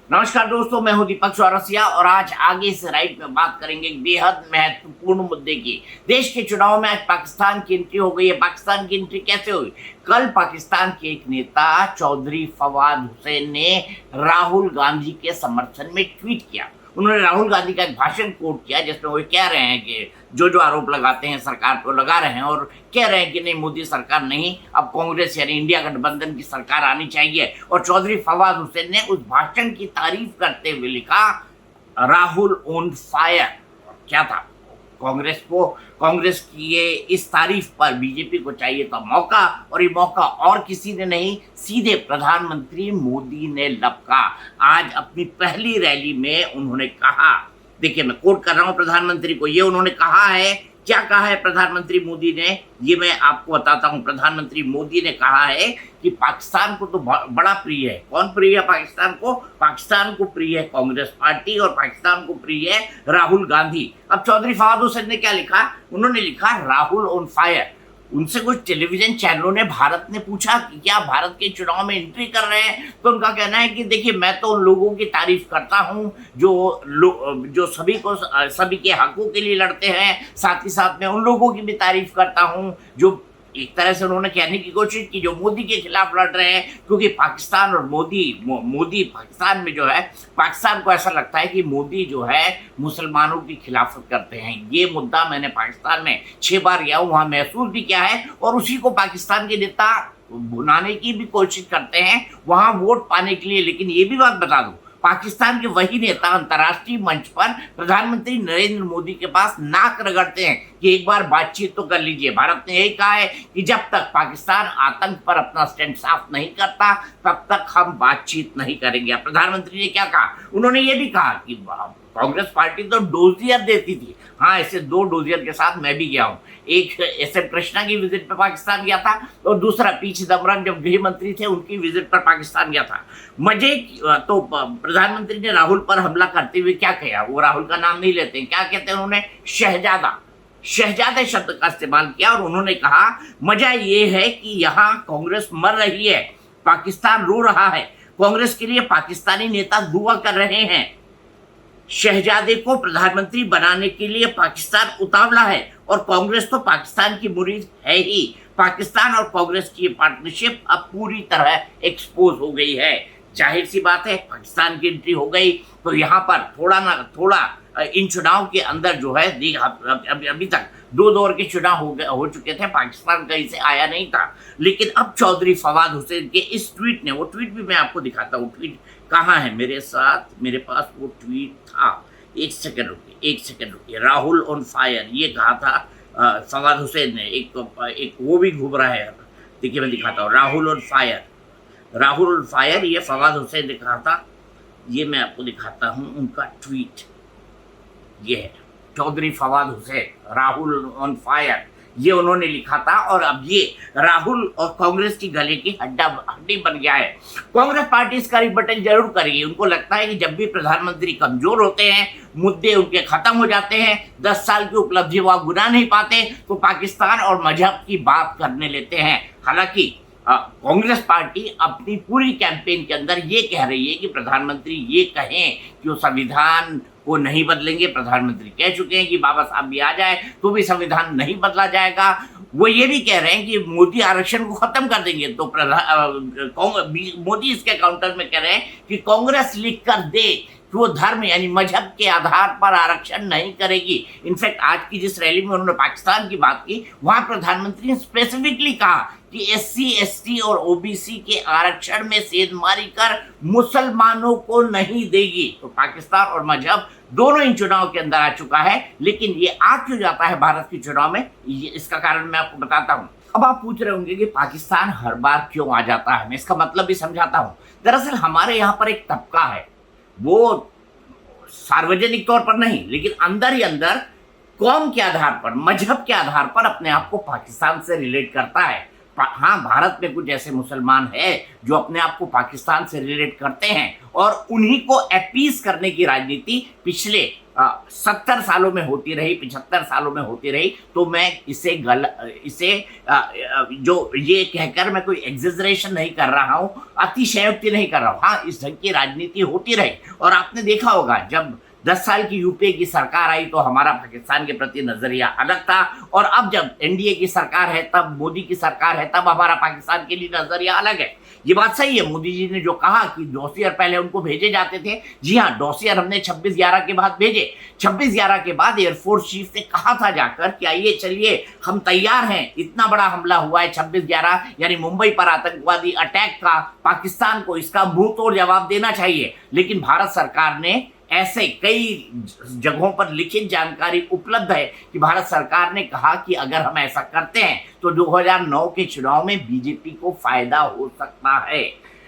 नमस्कार दोस्तों, मैं हूं दीपक चौरसिया और आज आगे से राइट में बात करेंगे एक बेहद महत्वपूर्ण मुद्दे की। देश के चुनाव में आज पाकिस्तान की एंट्री हो गई है। पाकिस्तान की एंट्री कैसे हुई? कल पाकिस्तान के एक नेता चौधरी फवाद हुसैन ने राहुल गांधी के समर्थन में ट्वीट किया। उन्होंने राहुल गांधी का एक भाषण कोट किया जिसमें वो कह रहे हैं कि जो आरोप लगाते हैं सरकार को लगा रहे हैं और कह रहे हैं कि नहीं, मोदी सरकार नहीं, अब कांग्रेस यानी इंडिया गठबंधन की सरकार आनी चाहिए। और चौधरी फवाद हुसैन ने उस भाषण की तारीफ करते हुए लिखा, राहुल ऑन फायर। क्या था? कांग्रेस की ये इस तारीफ पर बीजेपी को चाहिए था मौका, और ये मौका और किसी ने नहीं, सीधे प्रधानमंत्री मोदी ने लपका। आज अपनी पहली रैली में उन्होंने कहा, देखिए मैं कोट कर रहा हूं प्रधानमंत्री को, ये उन्होंने कहा है। क्या कहा है प्रधानमंत्री मोदी ने, ये मैं आपको बताता हूं। प्रधानमंत्री मोदी ने कहा है कि पाकिस्तान को तो बड़ा प्रिय है। कौन प्रिय है पाकिस्तान को? पाकिस्तान को प्रिय है कांग्रेस पार्टी और पाकिस्तान को प्रिय है राहुल गांधी। अब चौधरी फवाद हुसैन ने क्या लिखा? उन्होंने लिखा, राहुल ऑन फायर। उनसे कुछ टेलीविजन चैनलों ने, भारत ने पूछा कि क्या भारत के चुनाव में एंट्री कर रहे हैं, तो उनका कहना है कि देखिए मैं तो उन लोगों की तारीफ करता हूं जो सभी के हकों के लिए लड़ते हैं, साथ ही साथ में उन लोगों की भी तारीफ करता हूं जो, एक तरह से उन्होंने कहने की कोशिश की, जो मोदी के खिलाफ लड़ रहे हैं। क्योंकि पाकिस्तान और मोदी पाकिस्तान में जो है, पाकिस्तान को ऐसा लगता है कि मोदी जो है मुसलमानों की खिलाफत करते हैं। ये मुद्दा मैंने पाकिस्तान में 6 बार गया हूँ, वहाँ महसूस भी किया है, और उसी को पाकिस्तान के नेता भुनाने की भी कोशिश करते हैं वहाँ वोट पाने के लिए। लेकिन ये भी बात बता दूं, पाकिस्तान के वही नेता अंतर्राष्ट्रीय मंच पर प्रधानमंत्री नरेंद्र मोदी के पास नाक रगड़ते हैं कि एक बार बातचीत तो कर लीजिए। भारत ने यही कहा है कि जब तक पाकिस्तान आतंक पर अपना स्टैंड साफ नहीं करता तब तक हम बातचीत नहीं करेंगे। प्रधानमंत्री ने क्या कहा? उन्होंने ये भी कहा कि कांग्रेस पार्टी तो डोजियर देती थी। हाँ, ऐसे 2 डोजियर के साथ मैं भी गया हूँ। एक SM कृष्णा की विजिट पर पाकिस्तान गया था और दूसरा पी चिदम्बरम जब गृह मंत्री थे उनकी विजिट पर पाकिस्तान गया था। तो प्रधानमंत्री ने राहुल पर हमला करते हुए क्या किया? वो राहुल का नाम नहीं लेते हैं, क्या कहते हैं उन्होंने? शहजादे शब्द का इस्तेमाल किया और उन्होंने कहा, मजा ये है कि यहाँ कांग्रेस मर रही है, पाकिस्तान रो रहा है, कांग्रेस के लिए पाकिस्तानी नेता दुआ कर रहे हैं। शहजादे को प्रधानमंत्री बनाने के लिए पाकिस्तान उतावला है और कांग्रेस तो पाकिस्तान की मुरीद है ही। पाकिस्तान और कांग्रेस की पार्टनरशिप अब पूरी तरह एक्सपोज हो गई है। जाहिर सी बात है, पाकिस्तान की एंट्री हो गई तो यहाँ पर थोड़ा ना थोड़ा इन चुनाव के अंदर जो है, अभी तक 2 दौर के चुनाव हो चुके थे, पाकिस्तान कहीं से आया नहीं था। लेकिन अब चौधरी फवाद हुसैन के इस ट्वीट ने, वो ट्वीट भी मैं आपको दिखाता हूँ। ट्वीट कहाँ है मेरे साथ? मेरे पास वो ट्वीट था। एक सेकंड रुकिए। राहुल ऑन फायर, ये कहा था फवाद हुसैन ने। एक वो भी घूम रहा है, देखिए मैं दिखाता हूँ। राहुल ऑन फायर, ये फवाद हुसैन ने कहा था। ये मैं आपको दिखाता हूँ उनका ट्वीट। ये है चौधरी फवाद हुसैन, राहुल ऑन फायर, ये उन्होंने लिखा था। और अब ये राहुल और कांग्रेस की गले की हड्डी बन गया है। कांग्रेस पार्टी इसका रिबटन जरूर करेगी। उनको लगता है कि जब भी प्रधानमंत्री कमजोर होते हैं, मुद्दे उनके खत्म हो जाते हैं, 10 साल की उपलब्धि वो गुना नहीं पाते, तो पाकिस्तान और मजहब की बात करने लेते हैं। हालांकि कांग्रेस पार्टी अपनी पूरी कैंपेन के अंदर ये कह रही है कि प्रधानमंत्री ये कहें कि वो संविधान को नहीं बदलेंगे। प्रधानमंत्री कह चुके हैं कि बाबा साहब भी आ जाए तो भी संविधान नहीं बदला जाएगा। वो ये भी कह रहे हैं कि मोदी आरक्षण को खत्म कर देंगे। तो मोदी इसके काउंटर में कह रहे हैं कि कांग्रेस लिख कर दे कि वो धर्म यानी मजहब के आधार पर आरक्षण नहीं करेगी। इनफैक्ट आज की जिस रैली में उन्होंने पाकिस्तान की बात की, वहां प्रधानमंत्री ने स्पेसिफिकली कहा कि SC ST और OBC के आरक्षण में सेंधमारी कर मुसलमानों को नहीं देगी। तो पाकिस्तान और मजहब दोनों इन चुनाव के अंदर आ चुका है। लेकिन ये आ क्यों जाता है भारत के चुनाव में, इसका कारण मैं आपको बताता हूँ। अब आप पूछ रहे होंगे कि पाकिस्तान हर बार क्यों आ जाता है, मैं इसका मतलब भी समझाता हूँ। दरअसल हमारे यहाँ पर एक तबका है, वो सार्वजनिक तौर पर नहीं लेकिन अंदर ही अंदर कौम के आधार पर, मजहब के आधार पर अपने आप को पाकिस्तान से रिलेट करता है। हाँ, भारत में कुछ ऐसे मुसलमान हैं जो अपने आप को पाकिस्तान से रिलेट करते हैं और उन्हीं को अपीस करने की राजनीति पिछले 70 सालों में होती रही, 75 सालों में होती रही। तो मैं इसे जो ये कहकर मैं कोई एग्जेजरेशन नहीं कर रहा हूँ, अतिशयोक्ति नहीं कर रहा हूँ। हाँ, इस ढंग की राजनीति होती रही और आपने देखा होगा जब 10 साल की यूपीए की सरकार आई तो हमारा पाकिस्तान के प्रति नजरिया अलग था, और अब जब एनडीए की सरकार है, तब मोदी की सरकार है, तब हमारा पाकिस्तान के लिए नजरिया अलग है। ये बात सही है, मोदी जी ने जो कहा कि डॉसियर पहले उनको भेजे जाते थे, जी हाँ, डॉसियर हमने 26/11 के बाद भेजे। 26/11 के बाद एयरफोर्स चीफ से कहा था जाकर कि आइए चलिए हम तैयार हैं, इतना बड़ा हमला हुआ है 26/11 यानी मुंबई पर आतंकवादी अटैक का, पाकिस्तान को इसका मुंह तोड़ जवाब देना चाहिए। लेकिन भारत सरकार ने ऐसे कई जगहों पर लिखित जानकारी उपलब्ध है कि भारत सरकार ने कहा कि अगर हम ऐसा करते हैं तो 2009 के चुनाव में बीजेपी को फायदा हो सकता है।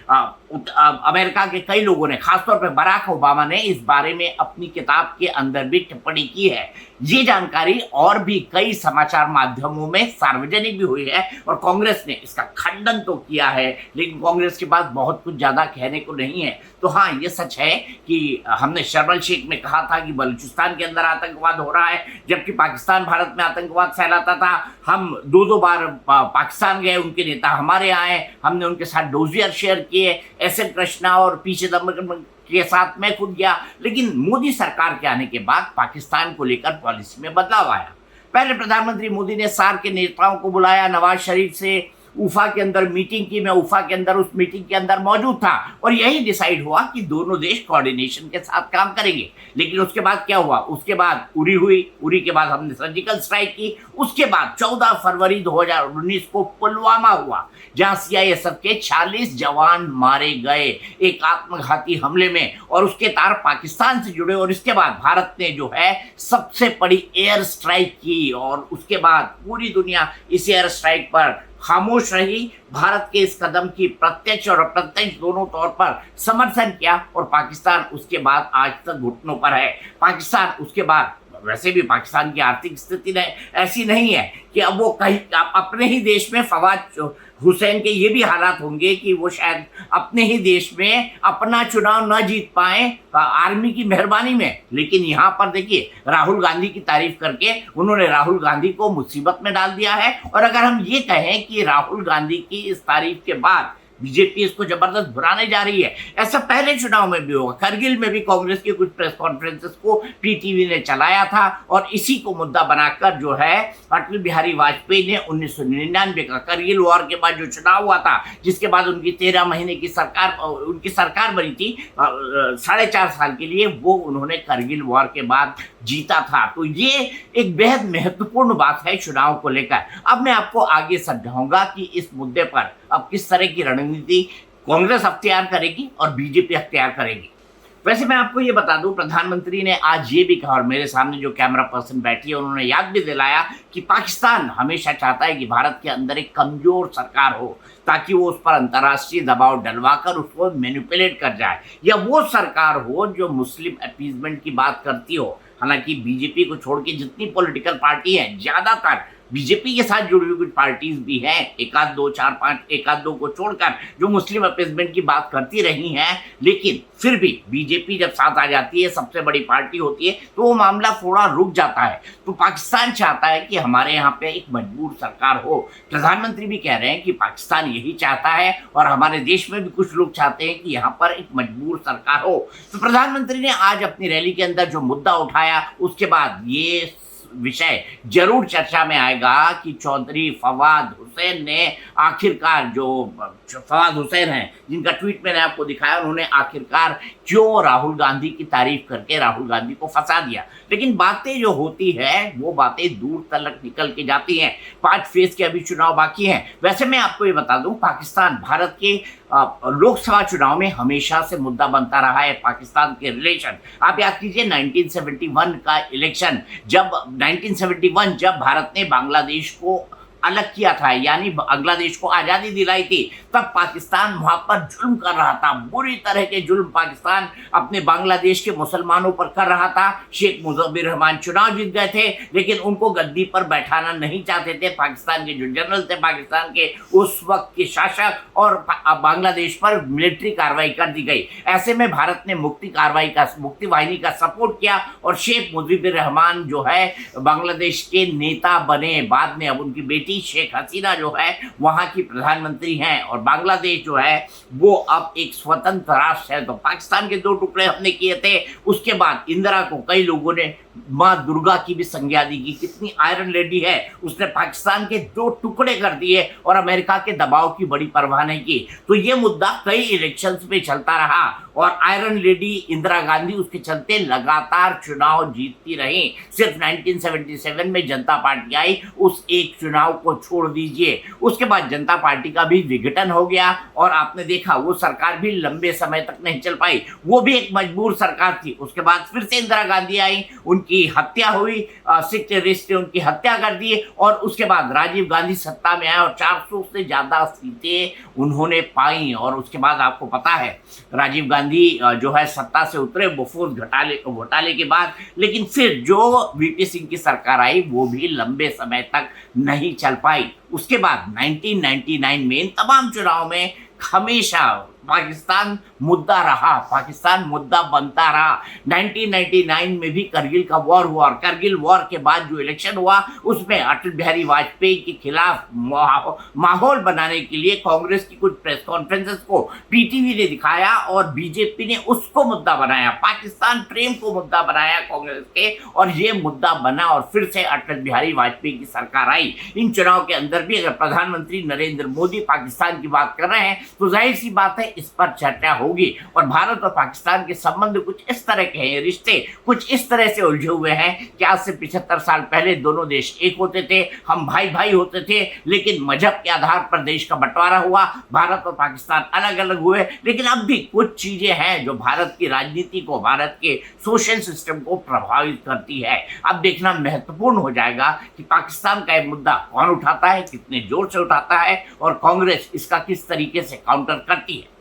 अमेरिका के कई लोगों ने, खासतौर पर बराक ओबामा ने इस बारे में अपनी किताब के अंदर भी टिप्पणी की है। ये जानकारी और भी कई समाचार माध्यमों में सार्वजनिक भी हुई है और कांग्रेस ने इसका खंडन तो किया है, लेकिन कांग्रेस के पास बहुत कुछ ज्यादा कहने को नहीं है। तो हाँ, ये सच है कि हमने शर्म एल शेख में कहा था कि बलूचिस्तान के अंदर आतंकवाद हो रहा है, जबकि पाकिस्तान भारत में आतंकवाद फैलाता था। हम 2 बार पाकिस्तान गए, उनके नेता हमारे आए, हमने उनके साथ डोजियर शेयर किए, एसएन कृष्णा और पीछे दमन के साथ मैं खुद गया। लेकिन मोदी सरकार के आने के बाद पाकिस्तान को लेकर पॉलिसी में बदलाव आया। पहले प्रधानमंत्री मोदी ने सार्क के नेताओं को बुलाया, नवाज शरीफ से उफा के अंदर मीटिंग की, मैं उफा के अंदर उस मीटिंग के अंदर मौजूद था और यही डिसाइड हुआ कि दोनों देश कोऑर्डिनेशन के साथ काम करेंगे। लेकिन उसके बाद क्या हुआ? उसके बाद उरी हुई, उरी के बाद हमने सर्जिकल स्ट्राइक की, उसके बाद 14 फरवरी 2019 को पुलवामा हुआ, जहां सीआईएसएफ के 40 जवान मारे गए एक आत्मघाती हमले में, और उसके तार पाकिस्तान से जुड़े। और इसके बाद भारत ने जो है सबसे बड़ी एयर स्ट्राइक की और उसके बाद पूरी दुनिया इस एयर स्ट्राइक पर खामोश रही। भारत के इस कदम की प्रत्यक्ष और अप्रत्यक्ष दोनों तौर पर समर्थन किया और पाकिस्तान उसके बाद आज तक घुटनों पर है। पाकिस्तान उसके बाद, वैसे भी पाकिस्तान की आर्थिक स्थिति ऐसी नहीं है कि अब वो कहीं अपने ही देश में फवाद हुसैन के ये भी हालात होंगे कि वो शायद अपने ही देश में अपना चुनाव न जीत पाए आर्मी की मेहरबानी में। लेकिन यहाँ पर देखिए, राहुल गांधी की तारीफ करके उन्होंने राहुल गांधी को मुसीबत में डाल दिया है। और अगर हम ये कहें कि राहुल गांधी की इस तारीफ के बाद बीजेपी इसको जबरदस्त भुनाने जा रही है, ऐसा पहले चुनाव में भी होगा। करगिल में भी कांग्रेस की कुछ प्रेस कॉन्फ्रेंसेस को पीटीवी ने चलाया था और इसी को मुद्दा बनाकर जो है अटल बिहारी वाजपेयी ने 1999 का करगिल वॉर के बाद जो चुनाव हुआ था, जिसके बाद उनकी 13 महीने की सरकार बनी थी 4.5 साल के लिए, वो उन्होंने करगिल वॉर के बाद जीता था। तो ये एक बेहद महत्वपूर्ण बात है चुनाव को लेकर। अब मैं आपको आगे समझाऊंगा कि इस मुद्दे पर अब किस तरह की रणनीति कांग्रेस अख्तियार करेगी और बीजेपी अख्तियार करेगी। वैसे मैं आपको ये बता दूं, प्रधानमंत्री ने आज ये भी कहा, और मेरे सामने जो कैमरा पर्सन बैठी है उन्होंने याद भी दिलाया कि पाकिस्तान हमेशा चाहता है कि भारत के अंदर एक कमजोर सरकार हो ताकि वो उस पर अंतर्राष्ट्रीय दबाव डलवाकर उसको मैनिपुलेट कर जाए, या वो सरकार हो जो मुस्लिम अपीजमेंट की बात करती हो। हालांकि बीजेपी को छोड़ के जितनी पॉलिटिकल पार्टी हैं, ज्यादातर बीजेपी के साथ जुड़ी हुई कुछ पार्टीज भी हैं, एक आध दो को छोड़कर, जो मुस्लिम अपीजमेंट की बात करती रही हैं। लेकिन फिर भी बीजेपी जब साथ आ जाती है, सबसे बड़ी पार्टी होती है, तो वो मामला थोड़ा रुक जाता है। तो पाकिस्तान चाहता है कि हमारे यहाँ पे एक मजबूर सरकार हो। प्रधानमंत्री भी कह रहे हैं कि पाकिस्तान यही चाहता है और हमारे देश में भी कुछ लोग चाहते हैं कि यहाँ पर एक मजबूर सरकार हो। तो प्रधानमंत्री ने आज अपनी रैली के अंदर जो मुद्दा उठाया, उसके बाद ये विषय जरूर चर्चा में आएगा कि चौधरी फवाद हुसैन ने आखिरकार, जो फवाद हुसैन हैं जिनका ट्वीट मैंने आपको दिखाया, उन्होंने आखिरकार क्यों राहुल गांधी की तारीफ करके राहुल गांधी को फंसा दिया। लेकिन बातें जो होती है वो बातें दूर तक निकल के जाती हैं। 5 फेज के अभी चुनाव बाकी हैं। वैसे मैं आपको ये बता दूं, पाकिस्तान भारत के लोकसभा चुनाव में हमेशा से मुद्दा बनता रहा है पाकिस्तान के रिलेशन। आप याद कीजिए 1971 का इलेक्शन, जब 1971 जब भारत ने बांग्लादेश को अलग किया था, यानी बांग्लादेश को आज़ादी दिलाई थी, तब पाकिस्तान वहाँ पर जुल्म कर रहा था, बुरी तरह के जुल्म पाकिस्तान अपने बांग्लादेश के मुसलमानों पर कर रहा था। शेख मुजीबुर रहमान चुनाव जीत गए थे, लेकिन उनको गद्दी पर बैठाना नहीं चाहते थे पाकिस्तान के जो जनरल थे, पाकिस्तान के उस वक्त के शासक, और बांग्लादेश पर मिलिट्री कार्रवाई कर दी गई। ऐसे में भारत ने मुक्ति वाहिनी का सपोर्ट किया और शेख मुजीबुर रहमान जो है बांग्लादेश के नेता बने। बाद में अब उनकी बेटी शेख हसीना जो है वहाँ की प्रधानमंत्री हैं, और बांग्लादेश जो है वो अब एक स्वतंत्र राष्ट्र है। तो पाकिस्तान के 2 टुकड़े हमने किए थे। उसके बाद इंदिरा को कई लोगों ने माँ दुर्गा की भी संज्ञा दी कि कितनी आयरन लेडी है, उसने पाकिस्तान के 2 टुकड़े कर दिए और अमेरिका के दबाव की बड़ी परवाह नहीं की। तो ये मुद्दा कई इलेक्शंस में चलता रहा और आयरन लेडी इंदिरा गांधी उसके चलते लगातार चुनाव जीतती रही। सिर्फ 1977 में जनता पार्टी आई, उस एक चुनाव को छोड़ दीजिए। उसके बाद जनता पार्टी का भी विघटन हो गया और आपने देखा वो सरकार भी लंबे समय तक नहीं चल पाई, वो भी एक मजबूर सरकार थी। उसके बाद फिर से इंदिरा गांधी आई, उनकी हत्या हुई, सिख टेररिस्ट ने उनकी हत्या कर दी और उसके बाद राजीव गांधी सत्ता में आए और 400 से ज़्यादा सीटें उन्होंने पाई। और उसके बाद आपको पता है राजीव गांधी जो है सत्ता से उतरे बोफोर्स घोटाले के बाद, लेकिन फिर जो वीपी सिंह की सरकार आई वो भी लंबे समय तक नहीं चल पाई। उसके बाद 1999 में इन तमाम चुनाव में हमेशा पाकिस्तान मुद्दा रहा, पाकिस्तान मुद्दा बनता रहा। 1999 में भी करगिल का वॉर हुआ और करगिल वॉर के बाद जो इलेक्शन हुआ उसमें अटल बिहारी वाजपेयी के खिलाफ माहौल बनाने के लिए कांग्रेस की कुछ प्रेस कॉन्फ्रेंसेस को पीटीवी ने दिखाया और बीजेपी ने उसको मुद्दा बनाया, पाकिस्तान प्रेम को मुद्दा बनाया कांग्रेस के, और ये मुद्दा बना और फिर से अटल बिहारी वाजपेयी की सरकार आई। इन चुनाव के अंदर भी अगर प्रधानमंत्री नरेंद्र मोदी पाकिस्तान की बात कर रहे हैं तो जाहिर सी बात है इस पर चर्चा होगी। और भारत और पाकिस्तान के संबंध कुछ इस तरह के हैं, रिश्ते कुछ इस तरह से उलझे हुए हैं कि आज से 75 साल पहले दोनों देश एक होते थे, हम भाई भाई होते थे, लेकिन मजहब के आधार पर देश का बंटवारा हुआ, भारत और पाकिस्तान अलग अलग हुए। लेकिन अब भी कुछ चीजें हैं जो भारत की राजनीति को, भारत के सोशल सिस्टम को प्रभावित करती है। अब देखना महत्वपूर्ण हो जाएगा कि पाकिस्तान का यह मुद्दा कौन उठाता है, कितने जोर से उठाता है और कांग्रेस इसका किस तरीके से काउंटर करती है।